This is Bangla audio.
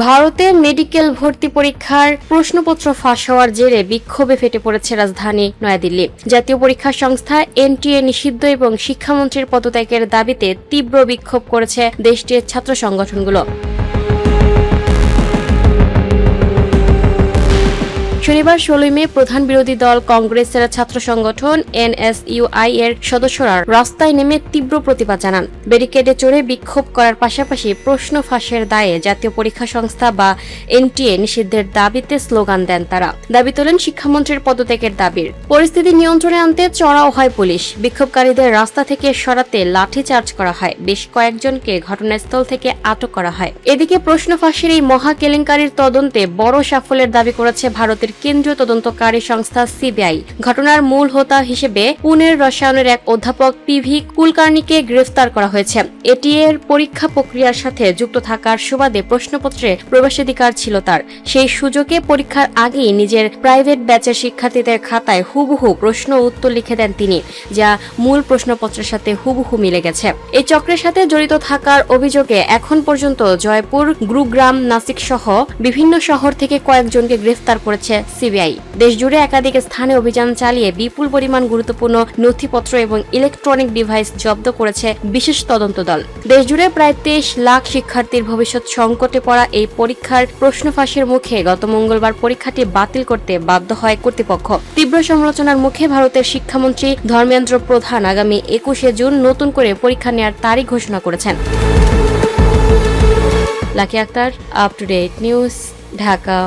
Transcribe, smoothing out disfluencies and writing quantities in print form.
ভারতে মেডিকেল ভর্তি পরীক্ষার প্রশ্নপত্র ফাঁস হওয়ার জেরে বিক্ষোভে ফেটে পড়েছে রাজধানী নয়াদিল্লি। জাতীয় পরীক্ষা সংস্থা এনটিএ নিষিদ্ধ এবং শিক্ষামন্ত্রীর পদত্যাগের দাবিতে তীব্র বিক্ষোভ করেছে দেশটির ছাত্র সংগঠনগুলো। শনিবার 16 মে প্রধান বিরোধী দল কংগ্রেসের ছাত্র সংগঠন এনএসইউআই এর সদস্যরা রাস্তায় নেমে তীব্র প্রতিবাদ জানান। ব্যারিকেডে চড়ে বিক্ষোভ করার পাশাপাশি প্রশ্ন ফাঁসের দায়ে জাতীয় পরীক্ষা সংস্থা বা এনটিএ নিষিদ্ধের দাবিতে স্লোগান দেন তারা। দাবি তোলেন শিক্ষামন্ত্রীর পদত্যাগের দাবির। পরিস্থিতি নিয়ন্ত্রণে আনতে চড়াও হয় পুলিশ। বিক্ষোভকারীদের রাস্তা থেকে সরাতে লাঠিচার্জ করা হয়। বেশ কয়েকজনকে ঘটনাস্থল থেকে আটক করা হয়। এদিকে প্রশ্ন ফাঁসের এই মহা কেলেঙ্কারির তদন্তে বড় সাফল্যের দাবি করেছে ভারতের কেন্দ্রীয় তদন্তকারী সংস্থা সিবিআই। ঘটনার মূল হোতা হিসেবে পুনের রসায়নের এক অধ্যাপক পিভি কুলকার্নিকে গ্রেফতার করা হয়েছে। এটি এর পরীক্ষা প্রক্রিয়ার সাথে যুক্ত থাকার সুবাদে প্রশ্নপত্রে প্রবেশাধিকার ছিল তার। সেই সুযোগে পরীক্ষার আগেই নিজের প্রাইভেট ব্যাচের শিক্ষার্থীদের খাতায় হুবহু প্রশ্ন উত্তর লিখে দেন তিনি, যা মূল প্রশ্নপত্রের সাথে হুবহু মিলে গেছে। এই চক্রের সাথে জড়িত থাকার অভিযোগে এখন পর্যন্ত জয়পুর, গুরুগ্রাম, নাসিক সহ বিভিন্ন শহর থেকে কয়েকজনকে গ্রেফতার করেছে সিবিআই। দেশজুড়ে একাধিক স্থানে অভিযান চালিয়ে বিপুল পরিমাণ গুরুত্বপূর্ণ নথিপত্র এবং ইলেকট্রনিক ডিভাইস জব্দ করেছে বিশেষ তদন্ত দল। দেশজুড়ে প্রায় 23 লাখ শিক্ষার্থীর ভবিষ্যৎ সংকটে পড়া এই পরীক্ষার প্রশ্ন ফাঁসের মুখে গত মঙ্গলবার পরীক্ষাটি বাতিল করতে বাধ্য হয় কর্তৃপক্ষ। তীব্র সমালোচনার মুখে ভারতের শিক্ষামন্ত্রী ধর্মেন্দ্র প্রধান আগামী 21শে জুন নতুন করে পরীক্ষা নেওয়ার তারিখ ঘোষণা করেছেন। Lucky Akter, up to date news, Dhaka.